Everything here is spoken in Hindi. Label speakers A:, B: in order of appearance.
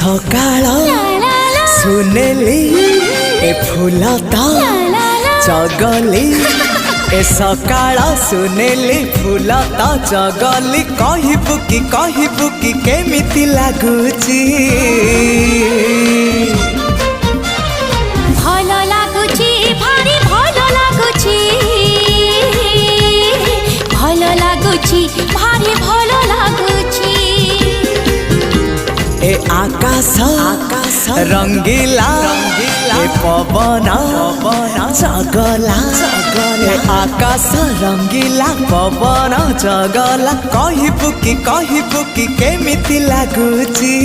A: सकाळ सुनेली ए फूलता चगली ए सकाळ सुनेली फूलता चगली कहबू कि केमिति लागुची
B: भलो लागुची भारी भलो लागुची भलो लागुची भारी भलो लागुची
A: ए आकाश रंगीला ए पवन चगला ए आकाश रंगीला पवन चगला कहबू कि केमिति लागुची।